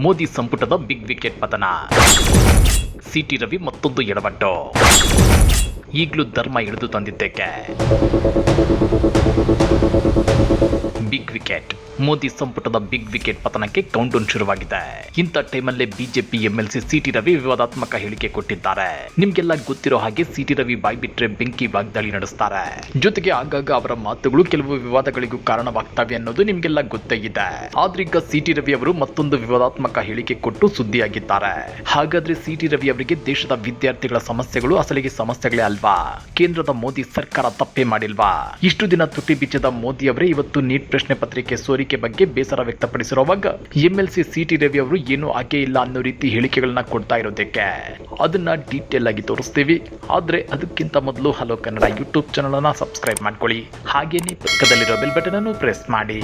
ಮೋದಿ ಸಂಪುಟದ big wicket ಪತನ. City Ravi ಮತ್ತೊಂದು ಎಡವಟ್ಟು. ಈಗಲೂ ಧರ್ಮ ಹಿಡಿದು ತಂದಿದ್ದೇಕೆ? Big wicket. ಮೋದಿ ಸಂಪುಟದ ಬಿಗ್ ವಿಕೆಟ್ ಪತನಕ್ಕೆ ಕೌಂಟೌನ್ ಶುರುವಾಗಿದೆ. ಇಂಥ ಟೈಮಲ್ಲೇ ಬಿಜೆಪಿ ಎಂಎಲ್ಸಿ ಸಿಟಿ ರವಿ ವಿವಾದಾತ್ಮಕ ಹೇಳಿಕೆ ಕೊಟ್ಟಿದ್ದಾರೆ. ನಿಮ್ಗೆಲ್ಲ ಗೊತ್ತಿರೋ ಹಾಗೆ ಸಿಟಿ ರವಿ ಬಾಯ್ ಬಿಟ್ರೆ ಬೆಂಕಿ ವಾಗ್ದಾಳಿ ನಡೆಸ್ತಾರೆ. ಜೊತೆಗೆ ಆಗಾಗ ಅವರ ಮಾತುಗಳು ಕೆಲವು ವಿವಾದಗಳಿಗೂ ಕಾರಣವಾಗ್ತವೆ ಅನ್ನೋದು ನಿಮ್ಗೆಲ್ಲ ಗೊತ್ತೇ ಇದೆ. ಆದ್ರೀಗ ಸಿಟಿ ರವಿ ಅವರು ಮತ್ತೊಂದು ವಿವಾದಾತ್ಮಕ ಹೇಳಿಕೆ ಕೊಟ್ಟು ಸುದ್ದಿಯಾಗಿದ್ದಾರೆ. ಹಾಗಾದ್ರೆ ಸಿಟಿ ರವಿ ಅವರಿಗೆ ದೇಶದ ವಿದ್ಯಾರ್ಥಿಗಳ ಸಮಸ್ಯೆಗಳು ಅಸಲಿಗೆ ಸಮಸ್ಯೆಗಳೇ ಅಲ್ವಾ? ಕೇಂದ್ರದ ಮೋದಿ ಸರ್ಕಾರ ತಪ್ಪೇ ಮಾಡಿಲ್ವಾ? ಇಷ್ಟು ದಿನ ತುಟಿ ಬಿಚ್ಚದ ಮೋದಿ ಅವರೇ ಇವತ್ತು ನೀಟ್ ಪ್ರಶ್ನೆ ಪತ್ರಿಕೆ ಸೋರಿಕೆ ಬಗ್ಗೆ ಬೇಸರ ವ್ಯಕ್ತಪಡಿಸಿರುವಾಗ ಎಂಎಲ್ಸಿ ಸಿಟಿ ರವಿ ಅವರು ಏನೂ ಆಗೇ ಇಲ್ಲ ಅನ್ನೋ ರೀತಿ ಹೇಳಿಕೆಗಳನ್ನ ಕೊಡ್ತಾ ಇರೋದಕ್ಕೆ ಅದನ್ನ ಡೀಟೇಲ್ ಆಗಿ ತೋರಿಸ್ತೀವಿ. ಆದ್ರೆ ಅದಕ್ಕಿಂತ ಮೊದಲು ಹಲೋ ಕನ್ನಡ ಯೂಟ್ಯೂಬ್ ಚಾನಲ್ ಅನ್ನ ಸಬ್ಸ್ಕ್ರೈಬ್ ಮಾಡ್ಕೊಳ್ಳಿ. ಹಾಗೇನೇ ಪಕ್ಕದಲ್ಲಿರೋ ಬೆಲ್ ಬಟನ್ ಅನ್ನು ಪ್ರೆಸ್ ಮಾಡಿ.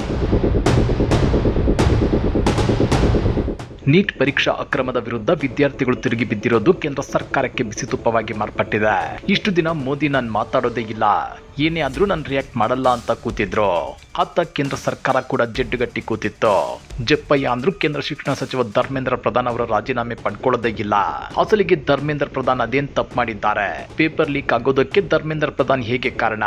ನೀಟ್ ಪರೀಕ್ಷಾ ಅಕ್ರಮದ ವಿರುದ್ಧ ವಿದ್ಯಾರ್ಥಿಗಳು ತಿರುಗಿ ಬಿದ್ದಿರೋದು ಕೇಂದ್ರ ಸರ್ಕಾರಕ್ಕೆ ಬಿಸಿ ತುಪ್ಪವಾಗಿ ಮಾರ್ಪಟ್ಟಿದೆ. ಇಷ್ಟು ದಿನ ಮೋದಿ ನಾನು ಮಾತಾಡೋದೇ ಇಲ್ಲ, ಏನೇ ಆದ್ರೂ ನಾನು ರಿಯಾಕ್ಟ್ ಮಾಡಲ್ಲ ಅಂತ ಕೂತಿದ್ರು. ಅತ್ತ ಕೇಂದ್ರ ಸರ್ಕಾರ ಕೂಡ ಜಡ್ಡುಗಟ್ಟಿ ಕೂತಿತ್ತು. ಜಪ್ಪಯ್ಯ ಅಂದ್ರು ಕೇಂದ್ರ ಶಿಕ್ಷಣ ಸಚಿವ ಧರ್ಮೇಂದ್ರ ಪ್ರಧಾನ್ ಅವರ ರಾಜೀನಾಮೆ ಪಡ್ಕೊಳ್ಳೋದೇ ಇಲ್ಲ. ಅಸಲಿಗೆ ಧರ್ಮೇಂದ್ರ ಪ್ರಧಾನ್ ಅದೇನ್ ತಪ್ಪು ಮಾಡಿದ್ದಾರೆ? ಪೇಪರ್ ಲೀಕ್ ಆಗೋದಕ್ಕೆ ಧರ್ಮೇಂದ್ರ ಪ್ರಧಾನ್ ಹೇಗೆ ಕಾರಣ?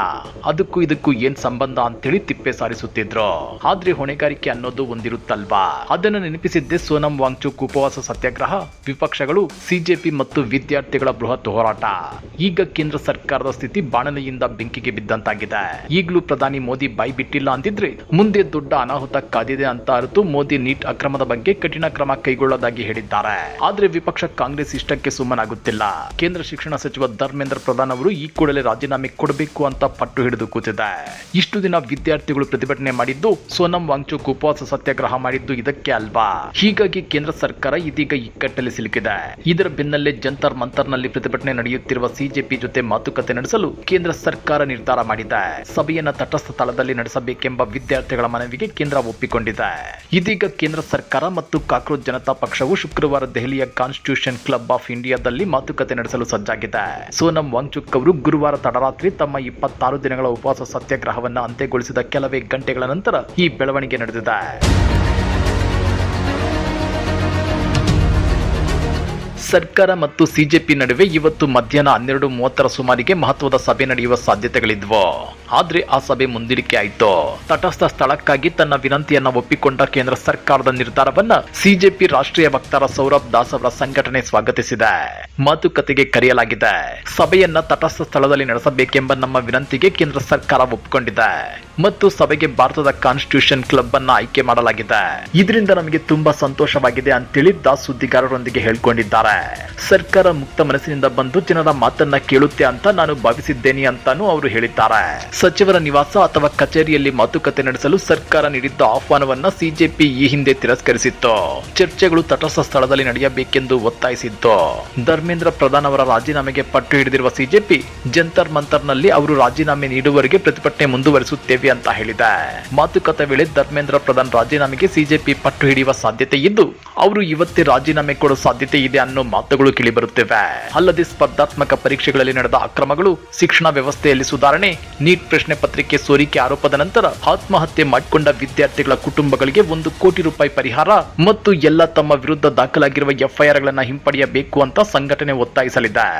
ಅದಕ್ಕೂ ಇದಕ್ಕೂ ಏನ್ ಸಂಬಂಧ ಅಂತೇಳಿ ತಿಪ್ಪೆ ಸಾರಿಸುತ್ತಿದ್ರು. ಆದ್ರೆ ಹೊಣೆಗಾರಿಕೆ ಅನ್ನೋದು ಒಂದಿರುತ್ತಲ್ವಾ? ಅದನ್ನು ನೆನಪಿಸಿದ್ದೆ ಸೋನಂ ವಾಂಗ್ಚುಕ್ ಉಪವಾಸ ಸತ್ಯಾಗ್ರಹ, ವಿಪಕ್ಷಗಳು, ಸಿಜೆಪಿ ಮತ್ತು ವಿದ್ಯಾರ್ಥಿಗಳ ಬೃಹತ್ ಹೋರಾಟ. ಈಗ ಕೇಂದ್ರ ಸರ್ಕಾರದ ಸ್ಥಿತಿ ಬಾಣಲೆಯಿಂದ ಬೆಂಕಿಗೆ ಬಿದ್ದಂತಾಗಿದೆ. ಈಗಲೂ ಪ್ರಧಾನಿ ಮೋದಿ ಬಾಯಿ ಬಿಟ್ಟಿಲ್ಲ ಅಂತಿದ್ರೆ ಮುಂದೆ ದೊಡ್ಡ ಅನಾಹುತ ಕಾದಿದೆ ಅಂತ ಅರಿತು ಮೋದಿ ನೀಟ್ ಅಕ್ರಮದ ಬಗ್ಗೆ ಕಠಿಣ ಕ್ರಮ ಕೈಗೊಳ್ಳೋದಾಗಿ ಹೇಳಿದ್ದಾರೆ. ಆದ್ರೆ ವಿಪಕ್ಷ ಕಾಂಗ್ರೆಸ್ ಇಷ್ಟಕ್ಕೆ ಸುಮ್ಮನಾಗುತ್ತಿಲ್ಲ. ಕೇಂದ್ರ ಶಿಕ್ಷಣ ಸಚಿವ ಧರ್ಮೇಂದ್ರ ಪ್ರಧಾನ್ ಅವರು ಈ ಕೂಡಲೇ ರಾಜೀನಾಮೆ ಕೊಡಬೇಕು ಅಂತ ಪಟ್ಟು ಹಿಡಿದು ಕೂತಿದೆ. ಇಷ್ಟು ದಿನ ವಿದ್ಯಾರ್ಥಿಗಳು ಪ್ರತಿಭಟನೆ ಮಾಡಿದ್ದು, ಸೋನಂ ವಾಂಗ್ಚುಕ್ ಉಪವಾಸ ಸತ್ಯಾಗ್ರಹ ಮಾಡಿದ್ದು ಇದಕ್ಕೆ ಅಲ್ವಾ? ಹೀಗಾಗಿ ಕೇಂದ್ರ ಸರ್ಕಾರ ಇದೀಗ ಇಕ್ಕಟ್ಟಲ್ಲಿ ಸಿಲುಕಿದೆ. ಇದರ ಬೆನ್ನಲ್ಲೇ ಜಂತರ್ ಮಂತರ್ನಲ್ಲಿ ಪ್ರತಿಭಟನೆ ನಡೆಯುತ್ತಿರುವ ಸಿಜೆಪಿ ಜೊತೆ ಮಾತುಕತೆ ನಡೆಸಲು ಕೇಂದ್ರ ಸರ್ಕಾರ ನಿರ್ಧಾರ ಮಾಡಿದೆ. ಸಭೆಯನ್ನ ತಟಸ್ಥ ಸ್ಥಳದಲ್ಲಿ ನಡೆಸಬೇಕೆಂಬ ವಿದ್ಯಾರ್ಥಿಗಳ ಮನವಿಗೆ ಕೇಂದ್ರ ಒಪ್ಪಿಕೊಂಡಿದೆ. ಇದೀಗ ಕೇಂದ್ರ ಸರ್ಕಾರ ಮತ್ತು ಕಾಕ್ರೋಚ್ ಜನತಾ ಪಕ್ಷವು ಶುಕ್ರವಾರ ದೆಹಲಿಯ ಕಾನ್ಸ್ಟಿಟ್ಯೂಷನ್ ಕ್ಲಬ್ ಆಫ್ ಇಂಡಿಯಾದಲ್ಲಿ ಮಾತುಕತೆ ನಡೆಸಲು ಸಜ್ಜಾಗಿದೆ. ಸೋನಂ ವಾಂಗ್ಚುಕ್ ಅವರು ಗುರುವಾರ ತಡರಾತ್ರಿ ತಮ್ಮ 26 ದಿನಗಳ ಉಪವಾಸ ಸತ್ಯಾಗ್ರಹವನ್ನು ಅಂತ್ಯಗೊಳಿಸಿದ ಕೆಲವೇ ಗಂಟೆಗಳ ನಂತರ ಈ ಬೆಳವಣಿಗೆ ನಡೆದಿದೆ. ಸರ್ಕಾರ ಮತ್ತು ಸಿಜೆಪಿ ನಡುವೆ ಇವತ್ತು ಮಧ್ಯಾಹ್ನ 12:30 ಸುಮಾರಿಗೆ ಮಹತ್ವದ ಸಭೆ ನಡೆಯುವ ಸಾಧ್ಯತೆಗಳಿದ್ವು. ಆದ್ರೆ ಆ ಸಭೆ ಮುಂದೂಡಿಕೆ ಆಯಿತು. ತಟಸ್ಥ ಸ್ಥಳಕ್ಕಾಗಿ ತನ್ನ ವಿನಂತಿಯನ್ನ ಒಪ್ಪಿಕೊಂಡ ಕೇಂದ್ರ ಸರ್ಕಾರದ ನಿರ್ಧಾರವನ್ನ ಸಿಜೆಪಿ ರಾಷ್ಟ್ರೀಯ ವಕ್ತಾರ ಸೌರಭ್ ದಾಸ್ ಅವರ ಸಂಘಟನೆ ಸ್ವಾಗತಿಸಿದೆ. ಮಾತುಕತೆಗೆ ಕರೆಯಲಾಗಿದೆ. ಸಭೆಯನ್ನ ತಟಸ್ಥ ಸ್ಥಳದಲ್ಲಿ ನಡೆಸಬೇಕೆಂಬ ನಮ್ಮ ವಿನಂತಿಗೆ ಕೇಂದ್ರ ಸರ್ಕಾರ ಒಪ್ಪಿಕೊಂಡಿದೆ ಮತ್ತು ಸಭೆಗೆ ಭಾರತದ ಕಾನ್ಸ್ಟಿಟ್ಯೂಷನ್ ಕ್ಲಬ್ ಅನ್ನ ಆಯ್ಕೆ ಮಾಡಲಾಗಿದೆ. ಇದರಿಂದ ನಮಗೆ ತುಂಬಾ ಸಂತೋಷವಾಗಿದೆ ಅಂತೇಳಿ ದಾಸ್ ಸುದ್ದಿಗಾರರೊಂದಿಗೆ ಹೇಳ್ಕೊಂಡಿದ್ದಾರೆ. ಸರ್ಕಾರ ಮುಕ್ತ ಮನಸ್ಸಿನಿಂದ ಬಂದು ಜನರ ಮಾತನ್ನ ಕೇಳುತ್ತೆ ಅಂತ ನಾನು ಭಾವಿಸಿದ್ದೇನೆ ಅಂತಾನೂ ಅವರು ಹೇಳಿದ್ದಾರೆ. ಸಚಿವರ ನಿವಾಸ ಅಥವಾ ಕಚೇರಿಯಲ್ಲಿ ಮಾತುಕತೆ ನಡೆಸಲು ಸರ್ಕಾರ ನೀಡಿದ್ದ ಆಹ್ವಾನವನ್ನ ಸಿಜೆಪಿ ಈ ಹಿಂದೆ ತಿರಸ್ಕರಿಸಿತ್ತು. ಚರ್ಚೆಗಳು ತಟಸ್ಥ ಸ್ಥಳದಲ್ಲಿ ನಡೆಯಬೇಕೆಂದು ಒತ್ತಾಯಿಸಿತ್ತು. ಧರ್ಮೇಂದ್ರ ಪ್ರಧಾನ್ ಅವರ ರಾಜೀನಾಮೆಗೆ ಪಟ್ಟು ಹಿಡಿದಿರುವ ಸಿಜೆಪಿ ಜಂತರ್ ಮಂತರ್ನಲ್ಲಿ ಅವರು ರಾಜೀನಾಮೆ ನೀಡುವವರೆಗೆ ಪ್ರತಿಭಟನೆ ಮುಂದುವರಿಸುತ್ತೇವೆ ಅಂತ ಹೇಳಿದೆ. ಮಾತುಕತೆ ವೇಳೆ ಧರ್ಮೇಂದ್ರ ಪ್ರಧಾನ್ ರಾಜೀನಾಮೆಗೆ ಸಿಜೆಪಿ ಪಟ್ಟು ಹಿಡಿಯುವ ಸಾಧ್ಯತೆ ಇದ್ದು, ಅವರು ಇವತ್ತೇ ರಾಜೀನಾಮೆ ಕೊಡುವ ಸಾಧ್ಯತೆ ಇದೆ ಅನ್ನೋ ಮಾತುಗಳು ಕೇಳಿಬರುತ್ತಿವೆ. ಅಲ್ಲದೆ ಸ್ಪರ್ಧಾತ್ಮಕ ಪರೀಕ್ಷೆಗಳಲ್ಲಿ ನಡೆದ ಅಕ್ರಮಗಳು, ಶಿಕ್ಷಣ ವ್ಯವಸ್ಥೆಯಲ್ಲಿ ಸುಧಾರಣೆ, ನೀಟ್ ಪ್ರಶ್ನೆ ಪತ್ರಿಕೆ ಸೋರಿಕೆ ಆರೋಪದ ನಂತರ ಆತ್ಮಹತ್ಯೆ ಮಾಡಿಕೊಂಡ ವಿದ್ಯಾರ್ಥಿಗಳ ಕುಟುಂಬಗಳಿಗೆ 1 ಕೋಟಿ ರೂಪಾಯಿ ಪರಿಹಾರ ಮತ್ತು ಎಲ್ಲ ತಮ್ಮ ವಿರುದ್ಧ ದಾಖಲಾಗಿರುವ ಎಫ್ಐಆರ್ ಗಳನ್ನ ಹಿಂಪಡೆಯಬೇಕು ಅಂತ ಸಂಘಟನೆ ಒತ್ತಾಯಿಸಲಿದೆ.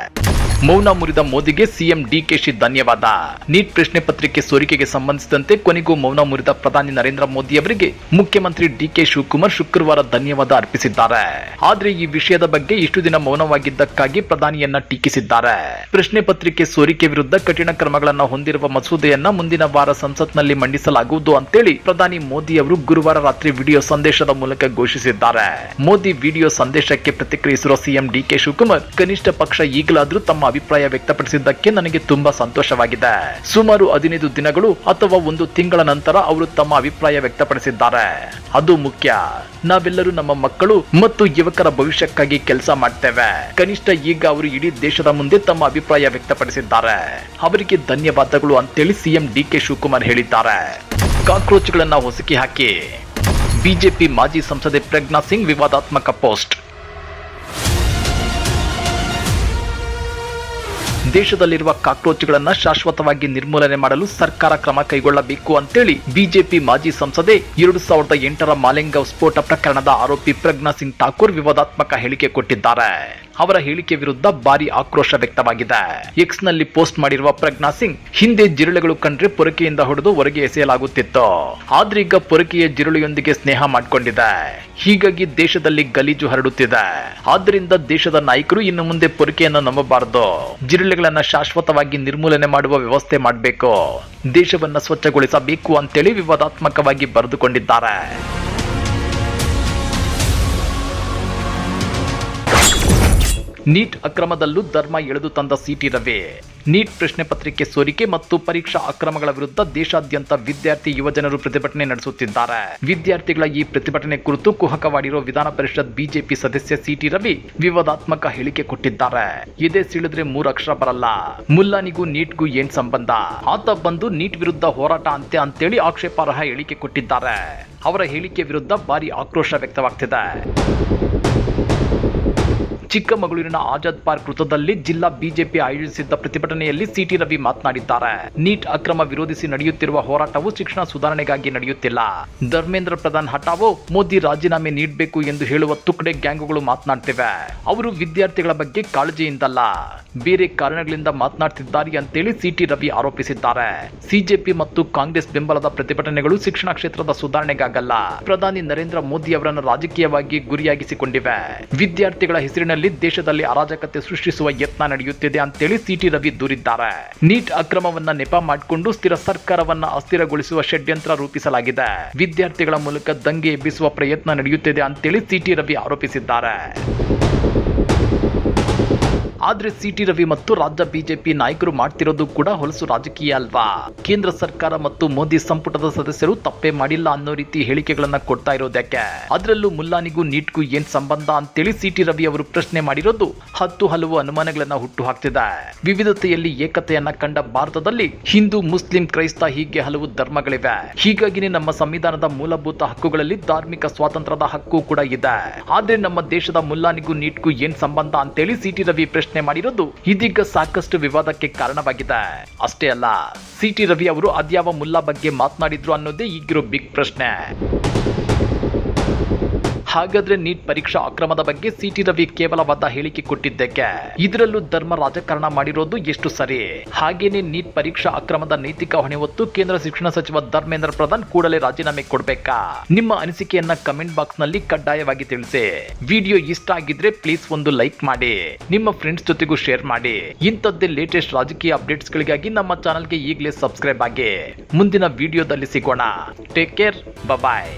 ಮೌನ ಮುರಿದ ಮೋದಿಗೆ ಸಿಎಂ ಡಿಕೆಶಿ ಧನ್ಯವಾದ. ನೀಟ್ ಪ್ರಶ್ನೆ ಪತ್ರಿಕೆ ಸೋರಿಕೆಗೆ ಸಂಬಂಧಿಸಿದಂತೆ ಕೊನೆಗೂ ಮೌನ ಮುರಿದ ಪ್ರಧಾನಿ ನರೇಂದ್ರ ಮೋದಿ ಅವರಿಗೆ ಮುಖ್ಯಮಂತ್ರಿ ಡಿಕೆ ಶಿವಕುಮಾರ್ ಶುಕ್ರವಾರ ಧನ್ಯವಾದ ಅರ್ಪಿಸಿದ್ದಾರೆ. ಆದ್ರೆ ಈ ವಿಷಯದ ಬಗ್ಗೆ ಇಷ್ಟು ದಿನ ಮೌನವಾಗಿದ್ದಕ್ಕಾಗಿ ಪ್ರಧಾನಿಯನ್ನ ಟೀಕಿಸಿದ್ದಾರೆ. ಪ್ರಶ್ನೆ ಪತ್ರಿಕೆ ಸೋರಿಕೆ ವಿರುದ್ಧ ಕಠಿಣ ಕ್ರಮಗಳನ್ನು ಹೊಂದಿರುವ ಮಸೂದೆಯನ್ನ ಮುಂದಿನ ವಾರ ಸಂಸತ್ನಲ್ಲಿ ಮಂಡಿಸಲಾಗುವುದು ಅಂತೇಳಿ ಪ್ರಧಾನಿ ಮೋದಿ ಅವರು ಗುರುವಾರ ರಾತ್ರಿ ವಿಡಿಯೋ ಸಂದೇಶದ ಮೂಲಕ ಘೋಷಿಸಿದ್ದಾರೆ. ಮೋದಿ ವಿಡಿಯೋ ಸಂದೇಶಕ್ಕೆ ಪ್ರತಿಕ್ರಿಯಿಸಿರುವ ಸಿಎಂ ಡಿಕೆ ಶಿವಕುಮಾರ್, ಕನಿಷ್ಠ ಪಕ್ಷ ಈಗಲಾದ್ರೂ ತಮ್ಮ ಅಭಿಪ್ರಾಯ ವ್ಯಕ್ತಪಡಿಸಿದ್ದಕ್ಕೆ ನನಗೆ ತುಂಬಾ ಸಂತೋಷವಾಗಿದೆ. ಸುಮಾರು 15 ದಿನಗಳು ಅಥವಾ 1 ತಿಂಗಳ ನಂತರ ಅವರು ತಮ್ಮ ಅಭಿಪ್ರಾಯ ವ್ಯಕ್ತಪಡಿಸಿದ್ದಾರೆ. ಅದು ಮುಖ್ಯ. ನಾವೆಲ್ಲರೂ ನಮ್ಮ ಮಕ್ಕಳು ಮತ್ತು ಯುವಕರ ಭವಿಷ್ಯಕ್ಕಾಗಿ ಕೆಲಸ ಮಾಡ್ತೇವೆ. ಕನಿಷ್ಠ ಈಗ ಅವರು ಇಡೀ ದೇಶದ ಮುಂದೆ ತಮ್ಮ ಅಭಿಪ್ರಾಯ ವ್ಯಕ್ತಪಡಿಸಿದ್ದಾರೆ. ಅವರಿಗೆ ಧನ್ಯವಾದಗಳು ಅಂತೇಳಿ ಸಿಎಂ ಡಿಕೆ ಶಿವಕುಮಾರ್ ಹೇಳಿದ್ದಾರೆ. ಕಾಕ್ರೋಚ್ಗಳನ್ನ ಹೊಸಕಿ ಹಾಕಿ ಬಿಜೆಪಿ ಮಾಜಿ ಸಂಸದೆ ಪ್ರಜ್ಞಾ ಸಿಂಗ್ ವಿವಾದಾತ್ಮಕ ಪೋಸ್ಟ್. ದೇಶದಲ್ಲಿರುವ ಕಾಕ್ರೋಚ್ಗಳನ್ನ ಶಾಶ್ವತವಾಗಿ ನಿರ್ಮೂಲನೆ ಮಾಡಲು ಸರ್ಕಾರ ಕ್ರಮ ಕೈಗೊಳ್ಳಬೇಕು ಅಂತೇಳಿ ಬಿಜೆಪಿ ಮಾಜಿ ಸಂಸದೆ 2008ರ ಮಾಲೆಗಾಂವ್ ಸ್ಫೋಟ ಪ್ರಕರಣದ ಆರೋಪಿ ಪ್ರಜ್ಞಾ ಸಿಂಗ್ ಠಾಕೂರ್ ವಿವಾದಾತ್ಮಕ ಹೇಳಿಕೆ ಕೊಟ್ಟಿದ್ದಾರೆ. ಅವರ ಹೇಳಿಕೆ ವಿರುದ್ಧ ಭಾರಿ ಆಕ್ರೋಶ ವ್ಯಕ್ತವಾಗಿದೆ. ಎಕ್ಸ್ ನಲ್ಲಿ ಪೋಸ್ಟ್ ಮಾಡಿರುವ ಪ್ರಜ್ಞಾ ಸಿಂಗ್, ಹಿಂದೆ ಜಿರಳೆಗಳು ಕಂಡ್ರೆ ಪೊರಕೆಯಿಂದ ಹೊಡೆದು ಹೊರಗೆ ಎಸೆಯಲಾಗುತ್ತಿತ್ತು, ಆದ್ರೆ ಈಗ ಪೊರಕೆಯ ಜಿರಳೆಯೊಂದಿಗೆ ಸ್ನೇಹ ಮಾಡಿಕೊಂಡಿದೆ, ಹೀಗಾಗಿ ದೇಶದಲ್ಲಿ ಗಲೀಜು ಹರಡುತ್ತಿದೆ. ಆದ್ದರಿಂದ ದೇಶದ ನಾಯಕರು ಇನ್ನು ಮುಂದೆ ಪೊರಕೆಯನ್ನು ನಂಬಬಾರದು, ಜಿರಳೆಗಳನ್ನ ಶಾಶ್ವತವಾಗಿ ನಿರ್ಮೂಲನೆ ಮಾಡುವ ವ್ಯವಸ್ಥೆ ಮಾಡಬೇಕು, ದೇಶವನ್ನ ಸ್ವಚ್ಛಗೊಳಿಸಬೇಕು ಅಂತೇಳಿ ವಿವಾದಾತ್ಮಕವಾಗಿ ಬರೆದುಕೊಂಡಿದ್ದಾರೆ. ನೀಟ್ ಅಕ್ರಮದಲ್ಲೂ ಧರ್ಮ ಎಳೆದು ತಂದ ಸಿಟಿ ರವಿ. ನೀಟ್ ಪ್ರಶ್ನೆ ಪತ್ರಿಕೆ ಸೋರಿಕೆ ಮತ್ತು ಪರೀಕ್ಷಾ ಅಕ್ರಮಗಳ ವಿರುದ್ಧ ದೇಶಾದ್ಯಂತ ವಿದ್ಯಾರ್ಥಿ ಯುವಜನರು ಪ್ರತಿಭಟನೆ ನಡೆಸುತ್ತಿದ್ದಾರೆ. ವಿದ್ಯಾರ್ಥಿಗಳ ಈ ಪ್ರತಿಭಟನೆ ಕುರಿತು ಕುಹಕವಾಡಿರೋ ವಿಧಾನ ಪರಿಷತ್ ಬಿಜೆಪಿ ಸದಸ್ಯ ಸಿಟಿ ರವಿ ವಿವಾದಾತ್ಮಕ ಹೇಳಿಕೆ ಕೊಟ್ಟಿದ್ದಾರೆ. ಇದೇ ಸಿಳಿದ್ರೆ 3 ಅಕ್ಷರ ಬರಲ್ಲ, ಮುಲ್ಲಾನಿಗೂ ನೀಟ್ಗೂ ಏನ್ ಸಂಬಂಧ, ಆತ ಬಂದು ನೀಟ್ ವಿರುದ್ಧ ಹೋರಾಟ ಅಂತೆ ಅಂತೇಳಿ ಆಕ್ಷೇಪಾರ್ಹ ಹೇಳಿಕೆ ಕೊಟ್ಟಿದ್ದಾರೆ. ಅವರ ಹೇಳಿಕೆ ವಿರುದ್ಧ ಭಾರಿ ಆಕ್ರೋಶ ವ್ಯಕ್ತವಾಗ್ತಿದೆ. ಚಿಕ್ಕಮಗಳೂರಿನ ಆಜಾದ್ ಪಾರ್ಕ್ ವೃತ್ತದಲ್ಲಿ ಜಿಲ್ಲಾ ಬಿಜೆಪಿ ಆಯೋಜಿಸಿದ್ದ ಪ್ರತಿಭಟನೆಯಲ್ಲಿ ಸಿಟಿ ರವಿ ಮಾತನಾಡಿದ್ದಾರೆ. ನೀಟ್ ಅಕ್ರಮ ವಿರೋಧಿಸಿ ನಡೆಯುತ್ತಿರುವ ಹೋರಾಟವು ಶಿಕ್ಷಣ ಸುಧಾರಣೆಗಾಗಿ ನಡೆಯುತ್ತಿಲ್ಲ. ಧರ್ಮೇಂದ್ರ ಪ್ರಧಾನ್ ಹಠಾವೋ, ಮೋದಿ ರಾಜೀನಾಮೆ ನೀಡಬೇಕು ಎಂದು ಹೇಳುವ ತುಕಡೆ ಗ್ಯಾಂಗುಗಳು ಮಾತನಾಡ್ತಿವೆ. ಅವರು ವಿದ್ಯಾರ್ಥಿಗಳ ಬಗ್ಗೆ ಕಾಳಜಿಯಿಂದಲ್ಲ, ಬೇರೆ ಕಾರಣಗಳಿಂದ ಮಾತನಾಡ್ತಿದ್ದಾರೆ ಅಂತೇಳಿ ಸಿಟಿ ರವಿ ಆರೋಪಿಸಿದ್ದಾರೆ. ಸಿಜೆಪಿ ಮತ್ತು ಕಾಂಗ್ರೆಸ್ ಬೆಂಬಲದ ಪ್ರತಿಭಟನೆಗಳು ಶಿಕ್ಷಣ ಕ್ಷೇತ್ರದ ಸುಧಾರಣೆಗಾಗಲ್ಲ, ಪ್ರಧಾನಿ ನರೇಂದ್ರ ಮೋದಿ ಅವರನ್ನು ರಾಜಕೀಯವಾಗಿ ಗುರಿಯಾಗಿಸಿಕೊಂಡಿವೆ. ವಿದ್ಯಾರ್ಥಿಗಳ ಹೆಸರಿನಲ್ಲಿ ದೇಶದಲ್ಲಿ ಅರಾಜಕತೆ ಸೃಷ್ಟಿಸುವ ಯತ್ನ ನಡೆಯುತ್ತಿದೆ ಅಂತೇಳಿ ಸಿಟಿ ರವಿ ದೂರಿದ್ದಾರೆ. ನೀಟ್ ಅಕ್ರಮವನ್ನ ನೆಪ ಮಾಡಿಕೊಂಡು ಸ್ಥಿರ ಸರ್ಕಾರವನ್ನ ಅಸ್ಥಿರಗೊಳಿಸುವ ಷಡ್ಯಂತ್ರ ರೂಪಿಸಲಾಗಿದೆ. ವಿದ್ಯಾರ್ಥಿಗಳ ಮೂಲಕ ದಂಗೆ ಎಬ್ಬಿಸುವ ಪ್ರಯತ್ನ ನಡೆಯುತ್ತಿದೆ ಅಂತೇಳಿ ಸಿಟಿ ರವಿ ಆರೋಪಿಸಿದ್ದಾರೆ. ಆದ್ರೆ ಸಿಟಿ ರವಿ ಮತ್ತು ರಾಜ್ಯ ಬಿಜೆಪಿ ನಾಯಕರು ಮಾಡ್ತಿರೋದು ಕೂಡ ಹೊಲಸು ರಾಜಕೀಯ ಅಲ್ವಾ? ಕೇಂದ್ರ ಸರ್ಕಾರ ಮತ್ತು ಮೋದಿ ಸಂಪುಟದ ಸದಸ್ಯರು ತಪ್ಪೇ ಮಾಡಿಲ್ಲ ಅನ್ನೋ ರೀತಿ ಹೇಳಿಕೆಗಳನ್ನ ಕೊಡ್ತಾ ಇರೋದಕ್ಕೆ, ಅದರಲ್ಲೂ ಮುಲ್ಲಾನಿಗೂ ನೀಟ್ಗೂ ಏನ್ ಸಂಬಂಧ ಅಂತೇಳಿ ಸಿಟಿ ರವಿ ಅವರು ಪ್ರಶ್ನೆ ಮಾಡಿರೋದು ಹಲವು ಅನುಮಾನಗಳನ್ನ ಹುಟ್ಟು ಹಾಕ್ತಿದೆ. ವಿವಿಧತೆಯಲ್ಲಿ ಏಕತೆಯನ್ನ ಕಂಡ ಭಾರತದಲ್ಲಿ ಹಿಂದೂ, ಮುಸ್ಲಿಂ, ಕ್ರೈಸ್ತ ಹೀಗೆ ಹಲವು ಧರ್ಮಗಳಿವೆ. ಹೀಗಾಗಿನೇ ನಮ್ಮ ಸಂವಿಧಾನದ ಮೂಲಭೂತ ಹಕ್ಕುಗಳಲ್ಲಿ ಧಾರ್ಮಿಕ ಸ್ವಾತಂತ್ರ್ಯದ ಹಕ್ಕು ಕೂಡ ಇದೆ. ಆದ್ರೆ ನಮ್ಮ ದೇಶದ ಮುಲ್ಲಾನಿಗೂ ನೀಟ್ಗೂ ಏನ್ ಸಂಬಂಧ ಅಂತೇಳಿ ಸಿಟಿ ರವಿ ಪ್ರಶ್ನೆ ಮಾಡಿರೋದು ಇದೀಗ ಸಾಕಷ್ಟು ವಿವಾದಕ್ಕೆ ಕಾರಣವಾಗಿದೆ. ಅಷ್ಟೇ ಅಲ್ಲ, ಸಿಟಿ ರವಿ ಅವರು ಅದ್ಯಾವ ಮುಲ್ಲಾ ಬಗ್ಗೆ ಮಾತನಾಡಿದ್ರು ಅನ್ನೋದೇ ಈಗಿರೋ ಬಿಗ್ ಪ್ರಶ್ನೆ. ಹಾಗಾದ್ರೆ ನೀಟ್ ಪರೀಕ್ಷಾ ಅಕ್ರಮದ ಬಗ್ಗೆ ಸಿಟಿ ರವಿ ಕೇವಲವಾದ ಹೇಳಿಕೆ ಕೊಟ್ಟಿದ್ದಕ್ಕೆ ಇದರಲ್ಲೂ ಧರ್ಮ ರಾಜಕಾರಣ ಮಾಡಿರೋದು ಎಷ್ಟು ಸರಿ? ಹಾಗೇನೆ ನೀಟ್ ಪರೀಕ್ಷಾ ಅಕ್ರಮದ ನೈತಿಕ ಹೊಣೆ ಹೊತ್ತು ಕೇಂದ್ರ ಶಿಕ್ಷಣ ಸಚಿವ ಧರ್ಮೇಂದ್ರ ಪ್ರಧಾನ್ ಕೂಡಲೇ ರಾಜೀನಾಮೆ ಕೊಡಬೇಕಾ? ನಿಮ್ಮ ಅನಿಸಿಕೆಯನ್ನ ಕಮೆಂಟ್ ಬಾಕ್ಸ್ ನಲ್ಲಿ ಕಡ್ಡಾಯವಾಗಿ ತಿಳಿಸಿ. ವಿಡಿಯೋ ಇಷ್ಟ ಆಗಿದ್ರೆ ಪ್ಲೀಸ್ ಒಂದು ಲೈಕ್ ಮಾಡಿ, ನಿಮ್ಮ ಫ್ರೆಂಡ್ಸ್ ಜೊತೆಗೂ ಶೇರ್ ಮಾಡಿ. ಇಂಥದ್ದೇ ಲೇಟೆಸ್ಟ್ ರಾಜಕೀಯ ಅಪ್ಡೇಟ್ಸ್ ಗಳಿಗಾಗಿ ನಮ್ಮ ಚಾನಲ್ಗೆ ಈಗಲೇ ಸಬ್ಸ್ಕ್ರೈಬ್ ಆಗಿ. ಮುಂದಿನ ವಿಡಿಯೋದಲ್ಲಿ ಸಿಗೋಣ. ಟೇಕ್ ಕೇರ್, ಬಾಯ್.